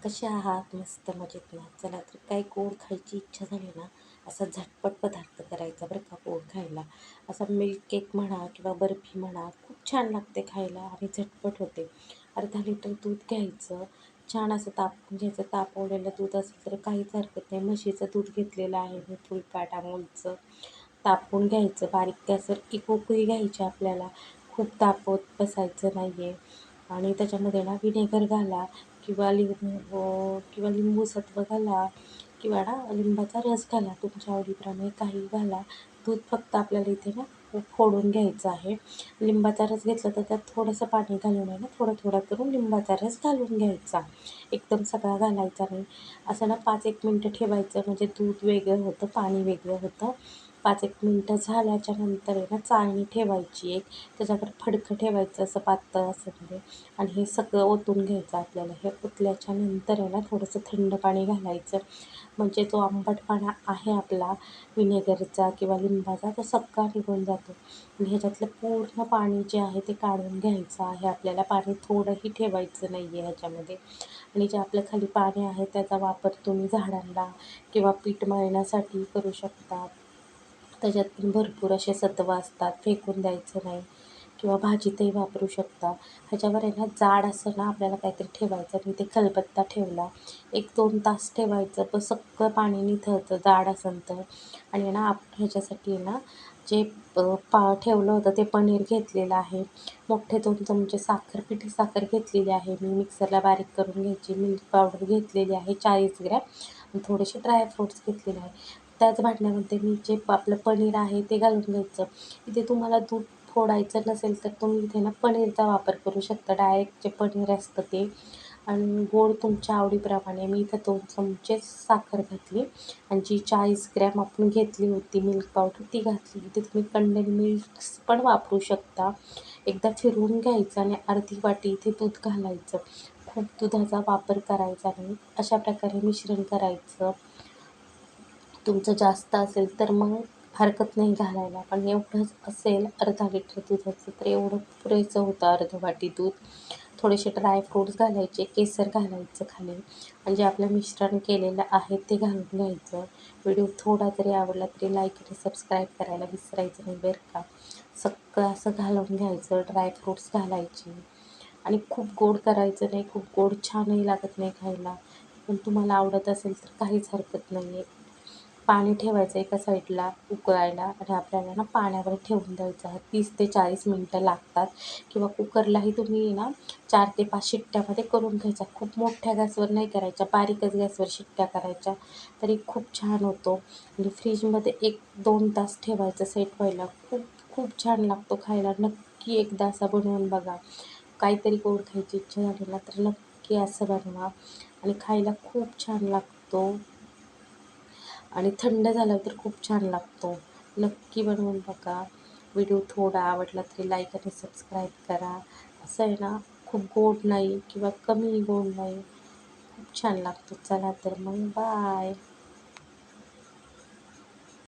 कसे आहात? मस्त मजेत ना. चला तर काही गोड खायची इच्छा झाली ना, असा झटपट पदार्थ करायचा बरं का गोड खायला. असा मिल्क केक म्हणा किंवा बर्फी म्हणा, खूप छान लागते खायला आणि झटपट होते. अर्धा लिटर दूध घ्यायचं, छान असं तापवून घ्यायचं. तापवलेलं दूध असेल तर काहीच हरकत नाही. म्हशीचं दूध घेतलेलं आहे मी, फुल फॅट अमूलचं. तापवून घ्यायचं बारीक गॅसवर, एक उकळी घ्यायची आपल्याला. खूप तापवत बसायचं नाही आहे. आणि त्याच्यामध्ये ना व्हिनेगर घाला किंवा लिंबू सत्व घाला किंवा ना लिंबाचा रस घाला, तुमच्या आवडीप्रमाणे काही घाला. दूध फक्त आपल्याला इथे ना फोडून घ्यायचं आहे. लिंबाचा रस घेतला तर त्यात थोडंसं पाणी घालून आहे ना, थोडं थोडं करून लिंबाचा रस घालून घ्यायचा. एकदम सगळा घालायचा नाही. असं ना 5-1 मिनटं ठेवायचं, म्हणजे दूध वेगळं होतं, पाणी वेगळं होतं. 5-1 मिनटं झाल्याच्या नंतर आहे ना चाळणी ठेवायची एक, त्याच्यावर फडकं ठेवायचं असं पातळ असं म्हणजे, आणि हे सगळं ओतून घ्यायचं आपल्याला. हे ओतल्याच्या नंतर आहे ना थोडंसं थंड पाणी घालायचं, म्हणजे जो आंबटपणा आहे आपला विनेगरचा किंवा लिंबाचा तो सगळा निघून जातो. आणि ह्याच्यातलं पूर्ण पाणी जे आहे ते काढून घ्यायचं आहे आपल्याला. पाणी थोडंही ठेवायचं नाही आहे ह्याच्यामध्ये. आणि जे आपल्या खाली पाणी आहे त्याचा वापर तुम्ही झाडांना किंवा पीठ मळण्यासाठी करू शकता. त्याच्यात पण भरपूर असे सत्व असतात, फेकून द्यायचं नाही. किंवा भाजीतही वापरू शकता. ह्याच्यावर आहे ना जाड असं ना आपल्याला काहीतरी ठेवायचं. मी ते खलबत्ता ठेवला, 1-2 तास ठेवायचं, पण सगळं पाणी निथळतं जाड असेल तर. आणि ना आपण ह्याच्यासाठी आहे ना जे ठेवलं होतं ते पनीर घेतलेलं आहे. मोठे 2 चमचे साखर, पिठी साखर घेतलेली आहे मी, मिक्सरला बारीक करून घ्यायची. मिल्क पावडर घेतलेली आहे 40 ग्रॅम आणि थोडेसे ड्रायफ्रूट्स घेतलेले आहे. त्याच भांड्यामध्ये मी जे आपलं पनीर आहे ते घालून घ्यायचं. इथे तुम्हाला दूध फोडायचं नसेल तर तुम्ही इथे ना पनीरचा वापर करू शकता, डायरेक्ट जे पनीर असतं ते. आणि गोड तुमच्या आवडीप्रमाणे मी इथं 2 चमचे साखर घातली आणि जी 40 ग्रॅम आपण घेतली होती मिल्क पावडर ती घातली. इथे तुम्ही कंडेन्स मिल्क पण वापरू शकता. एकदा फिरवून घ्यायचं आणि अर्धी वाटी इथे दूध घालायचं. खूप दुधाचा वापर करायचा नाही. अशा प्रकारे मिश्रण करायचं. तुमचं जास्त असेल तर मग हरकत नाही घालायला, पण एवढंच असेल अर्धा लिटर दुधाचं तर एवढं पुरेसं होतं, अर्धी वाटी दूध. थोडेसे ड्रायफ्रूट्स घालायचे, केसर घालायचं खाली, आणि जे आपलं मिश्रण केलेलं आहे ते घालून घ्यायचं. व्हिडिओ थोडा जरी आवडला तरी लाईक आणि सबस्क्राईब करायला विसरायचं नाही बरं का. सगळं असं घालून घ्यायचं, ड्रायफ्रूट्स घालायचे. आणि खूप गोड करायचं नाही, खूप गोड छानही लागत नाही खायला. पण तुम्हाला आवडत असेल तर काहीच हरकत नाही आहे. पाणी ठेवायचं एका साईडला उकळायला आणि आपल्याला ना पाण्यावर ठेवून द्यायचं आहे. 30 ते 40 मिनटं लागतात. किंवा कुकरलाही तुम्ही ना 4 ते 5 शिट्ट्यामध्ये करून घ्यायचा. खूप मोठ्या गॅसवर नाही करायच्या, बारीकच गॅसवर शिट्ट्या करायच्या, तरी खूप छान होतो. आणि फ्रीजमध्ये 1-2 तास ठेवायचं सेट व्हायला. खूप खूप छान लागतो खायला. नक्की एकदा असा बनवून बघा. काहीतरी गोड खायची इच्छा झाली ना तर नक्की असं बनवा, आणि खायला खूप छान लागतो. आणि थंड झाल्यावर तर खूप छान लागतो. नक्की बनवून बघा. व्हिडिओ थोडा आवडला तरी लाईक आणि सबस्क्राईब करा. असं आहे ना, खूप गोड नाही किंवा कमी गोड नाही, खूप छान लागतो. चला तर मग बाय.